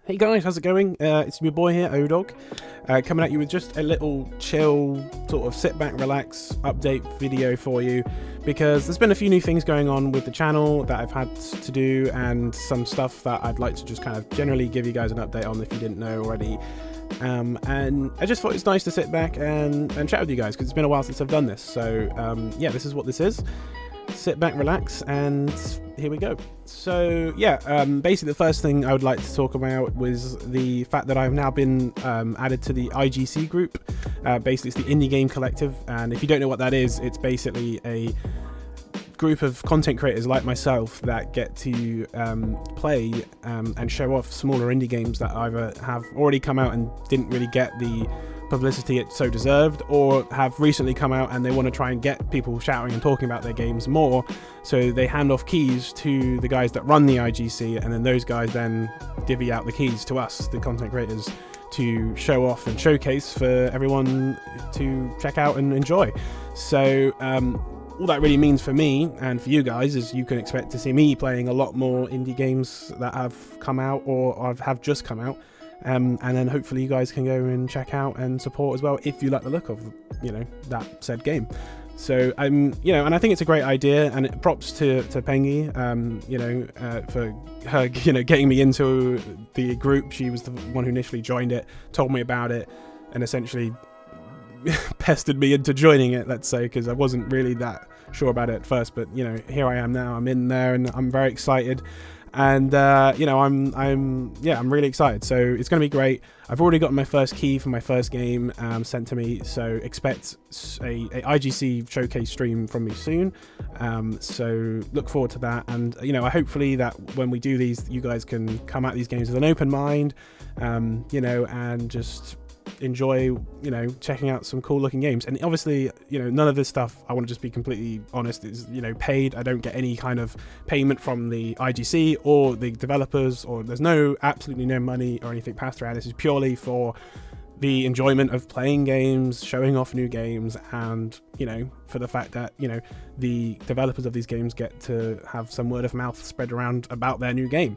Hey guys, how's it going? It's your boy here, Odogg, coming at you with just a little chill, sort of sit back, relax update video for you, because there's been a few new things going on with the channel that I've had to do, and some stuff that I'd like to just kind of generally give you guys an update on if you didn't know already. And I just thought it's nice to sit back and chat with you guys, because it's been a while since I've done this. So yeah, this is what this is. Sit back, relax, and here we go. So yeah, basically the first thing I would like to talk about was the fact that I've now been added to the IGC group. Basically it's the Indie Game Collective, and if you don't know what that is, it's basically a group of content creators like myself that get to play and show off smaller indie games that either have already come out and didn't really get the publicity it so deserved, or have recently come out and they want to try and get people shouting and talking about their games more, so they hand off keys to the guys that run the IGC, and then those guys then divvy out the keys to us, the content creators, to show off and showcase for everyone to check out and enjoy. So all that really means for me and for you guys is you can expect to see me playing a lot more indie games that have come out or have just come out. And then hopefully you guys can go and check out and support as well if you like the look of, you know, that said game. So you know, and I think it's a great idea, and it props to Pengy, you know, for her, you know, getting me into the group. She was the one who initially joined it, told me about it, and essentially pestered me into joining it, let's say, because I wasn't really that sure about it at first. But you know, here I am now. I'm in there, and I'm very excited. And you know, I'm really excited, so it's going to be great. I've already gotten my first key for my first game sent to me, so expect a IGC showcase stream from me soon. So look forward to that, and you know, hopefully that when we do these, you guys can come at these games with an open mind, you know, and just enjoy, you know, checking out some cool looking games. And obviously, you know, none of this stuff, I want to just be completely honest, is, you know, paid. I don't get any kind of payment from the IGC or the developers, or there's absolutely no money or anything passed around. This is purely for the enjoyment of playing games, showing off new games, and, you know, for the fact that, you know, the developers of these games get to have some word of mouth spread around about their new game.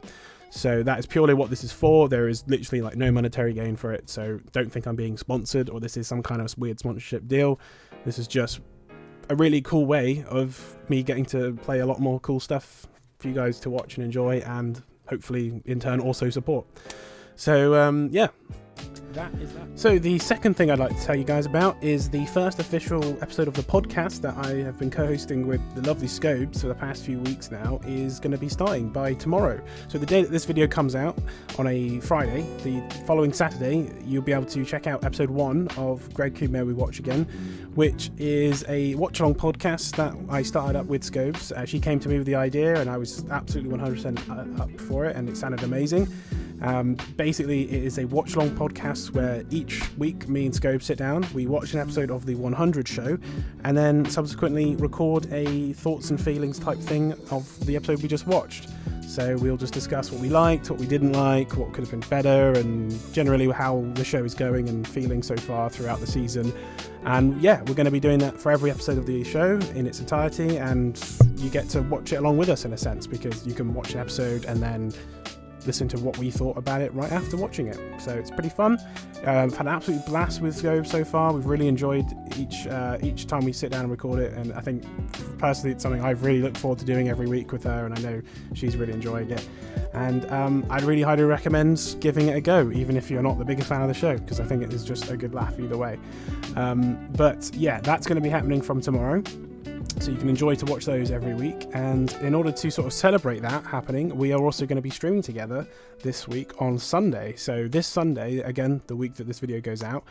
So that is purely what this is for. There is literally like no monetary gain for it, so don't think I'm being sponsored or this is some kind of weird sponsorship deal. This is just a really cool way of me getting to play a lot more cool stuff for you guys to watch and enjoy, and hopefully in turn also support. So yeah, that is that. So the second thing I'd like to tell you guys about is the first official episode of the podcast that I have been co-hosting with the lovely Scobes for the past few weeks now is going to be starting by tomorrow. So the day that this video comes out, on a Friday, the following Saturday, you'll be able to check out episode 1 of Greg Could May We Watch Again, which is a watch-along podcast that I started up with Scobes. She came to me with the idea and I was absolutely 100% up for it, and it sounded amazing. Basically, it is a watch-along podcast where each week me and Scope sit down, we watch an episode of the 100 show, and then subsequently record a thoughts and feelings type thing of the episode we just watched. So we'll just discuss what we liked, what we didn't like, what could have been better, and generally how the show is going and feeling so far throughout the season. And yeah, we're going to be doing that for every episode of the show in its entirety, and you get to watch it along with us in a sense, because you can watch an episode and then listen to what we thought about it right after watching it. So it's pretty fun. I've had an absolute blast with Scope so far. We've really enjoyed each time we sit down and record it, and I think personally it's something I've really looked forward to doing every week with her, and I know she's really enjoying it. And I'd really highly recommend giving it a go, even if you're not the biggest fan of the show, because I think it is just a good laugh either way. But yeah, that's going to be happening from tomorrow, so you can enjoy to watch those every week. And in order to sort of celebrate that happening, we are also going to be streaming together this week on Sunday. So this Sunday, again, the week that this video goes out,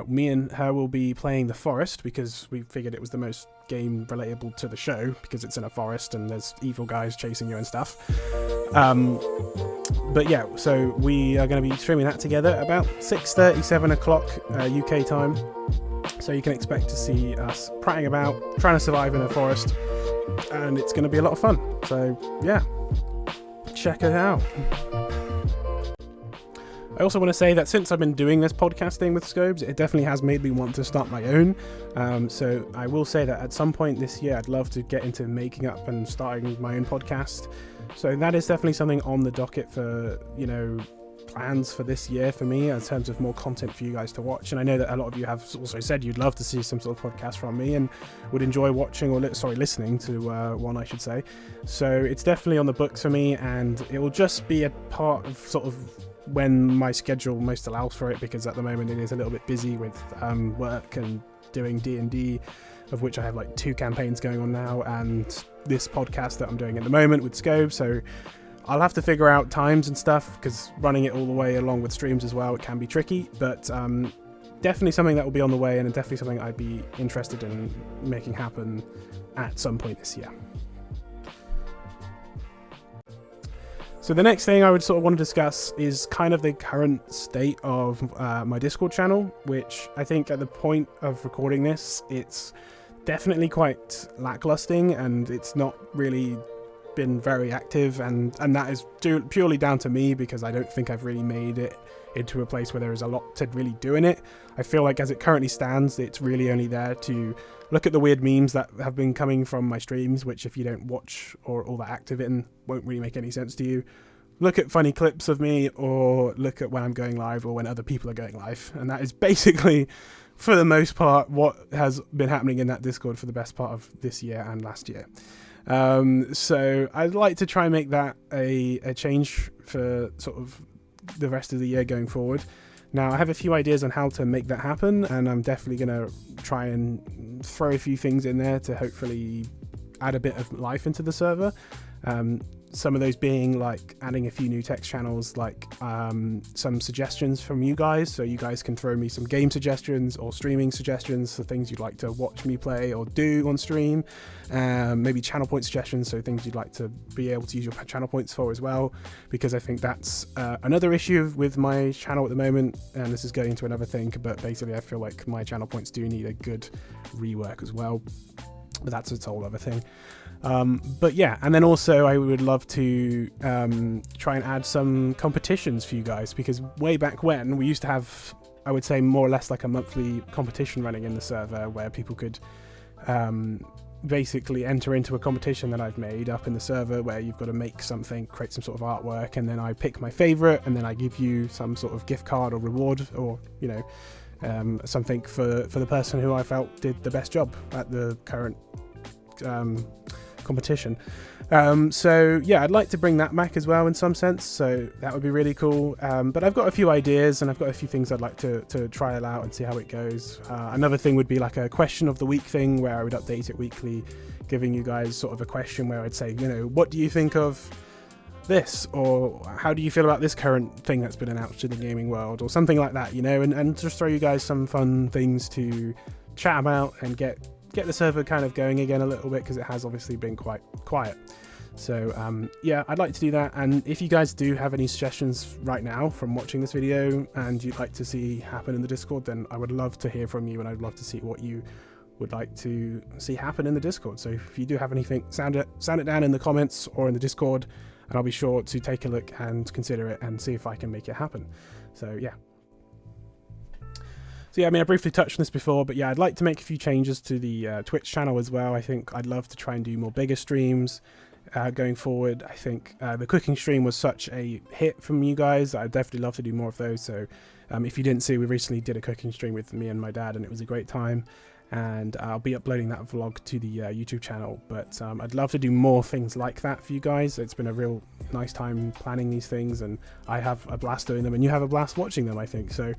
me and her will be playing The Forest, because we figured it was the most game relatable to the show, because it's in a forest and there's evil guys chasing you and stuff. But yeah, so we are going to be streaming that together about 6:30, 7 o'clock UK time. So you can expect to see us prattling about, trying to survive in a forest, and it's going to be a lot of fun. So yeah, check it out. I also want to say that since I've been doing this podcasting with Scobes, it definitely has made me want to start my own. So I will say that at some point this year, I'd love to get into making up and starting my own podcast. So that is definitely something on the docket for, you know, plans for this year for me in terms of more content for you guys to watch. And I know that a lot of you have also said you'd love to see some sort of podcast from me and would enjoy watching or listening to one, I should say. So it's definitely on the books for me, and it will just be a part of sort of when my schedule most allows for it, because at the moment it is a little bit busy with work and doing D&D, of which I have like 2 campaigns going on now, and this podcast that I'm doing at the moment with Scope. So I'll have to figure out times and stuff, because running it all the way along with streams as well, it can be tricky, but definitely something that will be on the way, and definitely something I'd be interested in making happen at some point this year. So the next thing I would sort of want to discuss is kind of the current state of my Discord channel, which I think at the point of recording this, it's definitely quite lackluster, and it's not really been very active, and that is purely down to me, because I don't think I've really made it into a place where there is a lot to really do in it. I feel like as it currently stands, it's really only there to look at the weird memes that have been coming from my streams, which if you don't watch or all that active in, won't really make any sense to you. Look at funny clips of me, or look at when I'm going live or when other people are going live, and that is basically, for the most part, what has been happening in that Discord for the best part of this year and last year. So I'd like to try and make that a change for sort of the rest of the year going forward. Now, I have a few ideas on how to make that happen, and I'm definitely going to try and throw a few things in there to hopefully add a bit of life into the server. Some of those being like adding a few new text channels, like some suggestions from you guys, so you guys can throw me some game suggestions or streaming suggestions for things you'd like to watch me play or do on stream. Maybe channel point suggestions, so things you'd like to be able to use your channel points for as well, because I think that's another issue with my channel at the moment, and this is going into another thing, but basically I feel like my channel points do need a good rework as well, but that's a whole other thing. But yeah, and then also I would love to try and add some competitions for you guys, because way back when we used to have, I would say, more or less like a monthly competition running in the server, where people could basically enter into a competition that I've made up in the server, where you've got to make something, create some sort of artwork, and then I pick my favorite, and then I give you some sort of gift card or reward, or something for the person who I felt did the best job at the current competition. So yeah, I'd like to bring that back as well in some sense, so that would be really cool. But I've got a few ideas, and I've got a few things I'd like to trial out and see how it goes. Another thing would be like a question of the week thing, where I would update it weekly, giving you guys sort of a question where I'd say, what do you think of this, or how do you feel about this current thing that's been announced in the gaming world, or something like that, and just throw you guys some fun things to chat about and get the server kind of going again a little bit, because it has obviously been quite quiet. So yeah, I'd like to do that. And if you guys do have any suggestions right now from watching this video and you'd like to see happen in the Discord, then I would love to hear from you, and I'd love to see what you would like to see happen in the Discord. So if you do have anything, sound it down in the comments or in the Discord, and I'll be sure to take a look and consider it and see if I can make it happen. So yeah. So yeah, I mean, I briefly touched on this before, but yeah, I'd like to make a few changes to the Twitch channel as well. I think I'd love to try and do more bigger streams going forward. I think the cooking stream was such a hit from you guys. I'd definitely love to do more of those. So if you didn't see, we recently did a cooking stream with me and my dad, and it was a great time. And I'll be uploading that vlog to the YouTube channel. But I'd love to do more things like that for you guys. It's been a real nice time planning these things, and I have a blast doing them, and you have a blast watching them, I think. So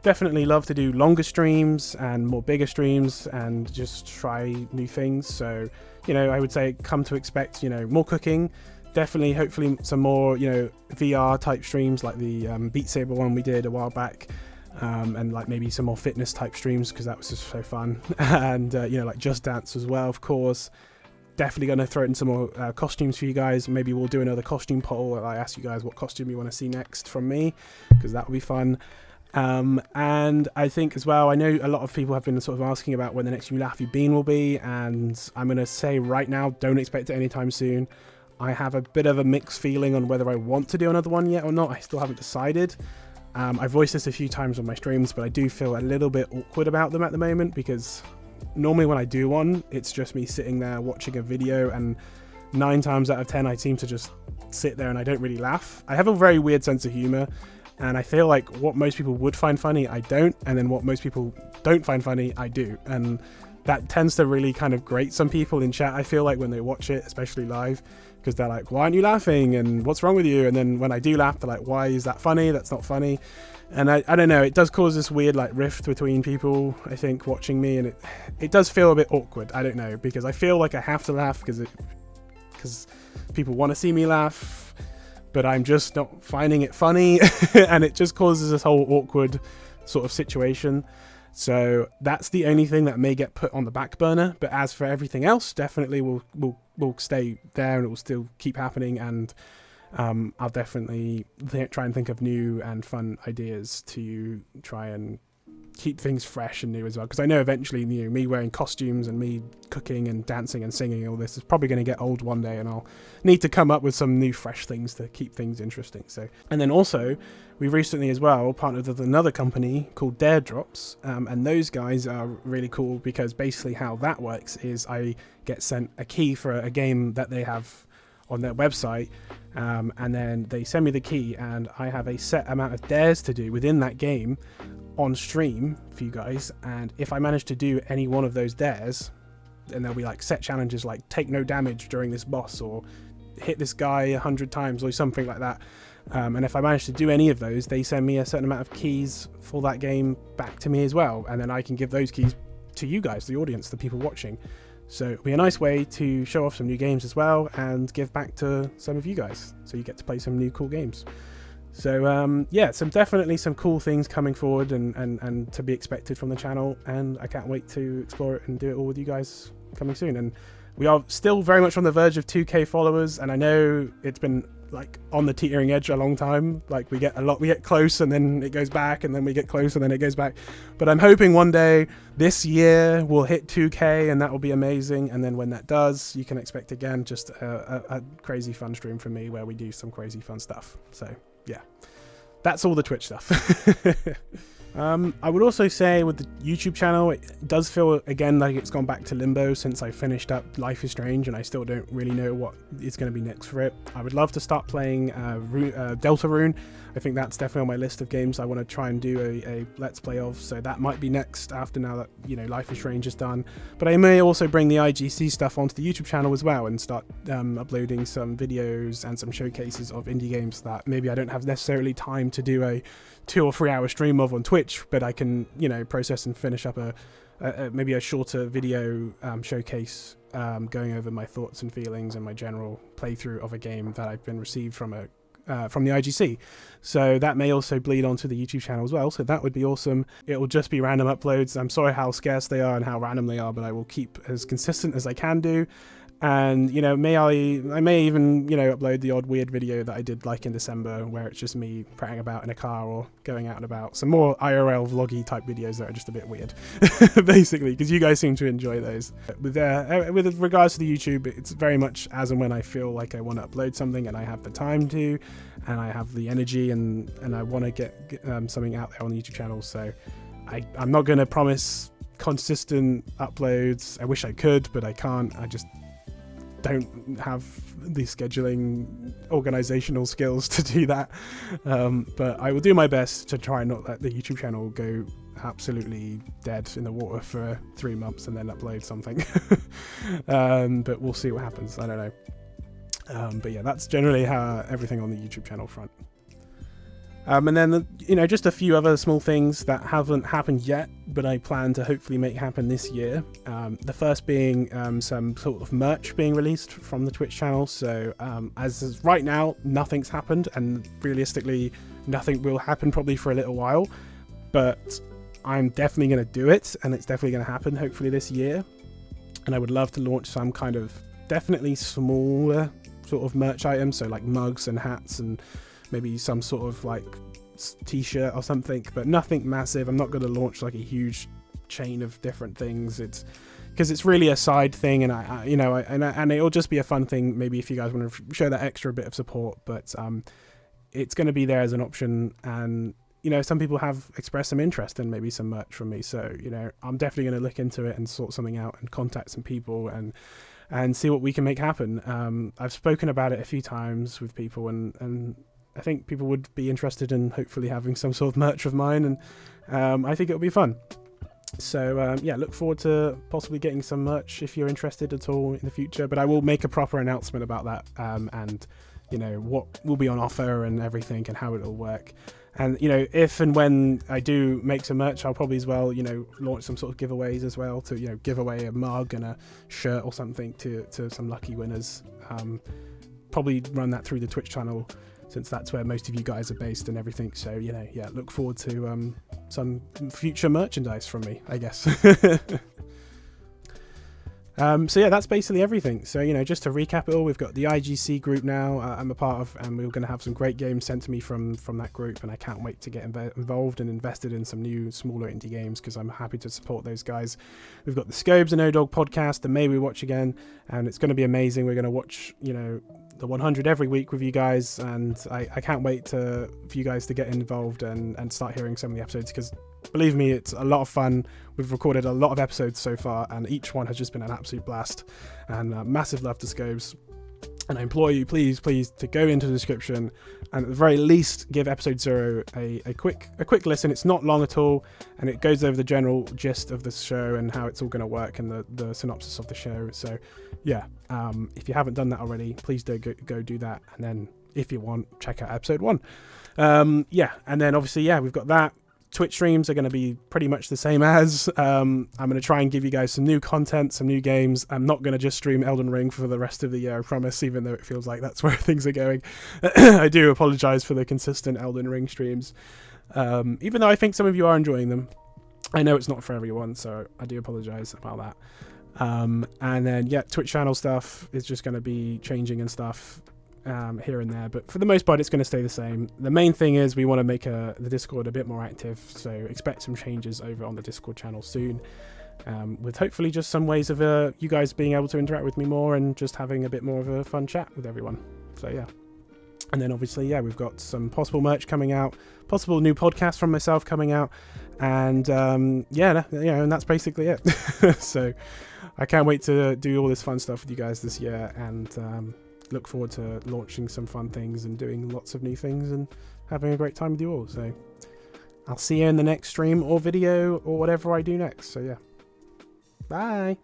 definitely love to do longer streams and more bigger streams and just try new things. So I would say come to expect more cooking, definitely hopefully some more VR type streams like the Beat Saber one we did a while back, and like maybe some more fitness type streams, because that was just so fun. And like Just Dance as well, of course. Definitely going to throw in some more costumes for you guys. Maybe we'll do another costume poll. I ask you guys what costume you want to see next from me, because that will be fun. And I think as well, I know a lot of people have been sort of asking about when the next You Laugh You Bean will be, and I'm going to say right now, don't expect it anytime soon. I have a bit of a mixed feeling on whether I want to do another one yet or not. I still haven't decided. I've voiced this a few times on my streams, but I do feel a little bit awkward about them at the moment, because normally when I do one, it's just me sitting there watching a video, and 9 times out of 10 I seem to just sit there and I don't really laugh. I have a very weird sense of humor, And I feel like what most people would find funny, I don't. And then what most people don't find funny, I do. And that tends to really kind of grate some people in chat, I feel like, when they watch it, especially live, because they're like, why aren't you laughing? And what's wrong with you? And then when I do laugh, they're like, why is that funny? That's not funny. And I don't know, it does cause this weird like rift between people, I think, watching me, and it does feel a bit awkward. I don't know, because I feel like I have to laugh because people want to see me laugh, but I'm just not finding it funny. And it just causes this whole awkward sort of situation. So that's the only thing that may get put on the back burner. But as for everything else, definitely will stay there, and it will still keep happening. And I'll definitely try and think of new and fun ideas to try and keep things fresh and new as well. Because I know eventually, me wearing costumes and me cooking and dancing and singing, all this is probably going to get old one day, and I'll need to come up with some new fresh things to keep things interesting. So, and then also, we recently as well partnered with another company called Dare Drops, and those guys are really cool, because basically how that works is I get sent a key for a game that they have on their website, and then they send me the key, and I have a set amount of dares to do within that game on stream for you guys. And if I manage to do any one of those dares, and there'll be like set challenges like take no damage during this boss, or hit this guy 100 times, or something like that, and if I manage to do any of those, they send me a certain amount of keys for that game back to me as well, and then I can give those keys to you guys, the audience, the people watching. So it'll be a nice way to show off some new games as well, and give back to some of you guys, so you get to play some new cool games. So yeah, definitely some cool things coming forward, and to be expected from the channel, and I can't wait to explore it and do it all with you guys coming soon. And we are still very much on the verge of 2K followers, and I know it's been like on the teetering edge a long time. Like we get close, and then it goes back, and then we get close, and then it goes back. But I'm hoping one day this year we'll hit 2K, and that will be amazing. And then when that does, you can expect again just a crazy fun stream from me where we do some crazy fun stuff. So yeah, that's all the Twitch stuff. I would also say with the YouTube channel, it does feel again like it's gone back to limbo since I finished up Life is Strange, and I still don't really know what is going to be next for it. I would love to start playing Deltarune. I think that's definitely on my list of games I want to try and do a let's play of, so that might be next after, now that Life is Strange is done. But I may also bring the IGC stuff onto the YouTube channel as well, and start uploading some videos and some showcases of indie games that maybe I don't have necessarily time to do a 2 or 3 hour stream of on Twitch, but I can process and finish up maybe a shorter video showcase, going over my thoughts and feelings and my general playthrough of a game that I've been received from the IGC. So that may also bleed onto the YouTube channel as well, so that would be awesome. It will just be random uploads. I'm sorry how scarce they are and how random they are, but I will keep as consistent as I can do. And I may even upload the odd weird video that I did like in December, where it's just me prattling about in a car or going out and about. Some more IRL vloggy type videos that are just a bit weird, basically, because you guys seem to enjoy those. With regards to the YouTube, it's very much as and when I feel like I want to upload something and I have the time to, and I have the energy, and I want to get something out there on the YouTube channel. So I'm not going to promise consistent uploads. I wish I could, but I can't. I just don't have the scheduling organizational skills to do that, but I will do my best to try and not let the YouTube channel go absolutely dead in the water for 3 months and then upload something. But we'll see what happens. I don't know, but yeah, that's generally how everything on the YouTube channel front. And then, just a few other small things that haven't happened yet, but I plan to hopefully make happen this year. The first being some sort of merch being released from the Twitch channel. So as of right now, nothing's happened, and realistically, nothing will happen probably for a little while. But I'm definitely going to do it, and it's definitely going to happen hopefully this year. And I would love to launch some kind of definitely smaller sort of merch items, so like mugs and hats and maybe some sort of like t-shirt or something, but nothing massive. I'm not going to launch like a huge chain of different things. It's because it's really a side thing, and and it'll just be a fun thing maybe if you guys want to show that extra bit of support. But it's going to be there as an option, and some people have expressed some interest in maybe some merch from me, so I'm definitely going to look into it and sort something out and contact some people and see what we can make happen. I've spoken about it a few times with people, and I think people would be interested in hopefully having some sort of merch of mine, and I think it'll be fun. So yeah, look forward to possibly getting some merch if you're interested at all in the future, but I will make a proper announcement about that, and you know, what will be on offer and everything and how it'll work. And you know, if and when I do make some merch, I'll probably as well, you know, launch some sort of giveaways as well, to, you know, give away a mug and a shirt or something to some lucky winners. Probably run that through the Twitch channel, since that's where most of you guys are based and everything. So, you know, yeah, look forward to some future merchandise from me, I guess. So yeah, that's basically everything. So, you know, just to recap it all, we've got the IGC group now I'm a part of, and we're going to have some great games sent to me from that group, and I can't wait to get involved and invested in some new smaller indie games, because I'm happy to support those guys. We've got the Scobes and Odogg podcast, the May We Watch Again, and it's going to be amazing. We're going to watch, you know, the 100 every week with you guys, and I can't wait for you guys to get involved and start hearing some of the episodes, because believe me, it's a lot of fun. We've recorded a lot of episodes so far, and each one has just been an absolute blast, and massive love to Scobes. And I implore you, please to go into the description and at the very least give episode 0 a quick listen. It's not long at all, and it goes over the general gist of the show and how it's all going to work, and the synopsis of the show. So yeah, if you haven't done that already, please do go do that, and then if you want, check out episode 1. Yeah, and then obviously, yeah, we've got that. Twitch streams are going to be pretty much the same as. I'm going to try and give you guys some new content, some new games. I'm not going to just stream Elden Ring for the rest of the year, I promise, even though it feels like that's where things are going. I do apologize for the consistent Elden Ring streams, even though I think some of you are enjoying them. I know it's not for everyone, so I do apologize about that. And then, yeah, Twitch channel stuff is just going to be changing and stuff. Here and there, but for the most part it's going to stay the same. The main thing is we want to make the Discord a bit more active, so expect some changes over on the Discord channel soon, with hopefully just some ways of you guys being able to interact with me more and just having a bit more of a fun chat with everyone. So yeah, and then obviously, yeah, we've got some possible merch coming out, possible new podcasts from myself coming out, and yeah, and that's basically it. So I can't wait to do all this fun stuff with you guys this year, and look forward to launching some fun things and doing lots of new things and having a great time with you all. So I'll see you in the next stream or video or whatever I do next. So yeah, bye.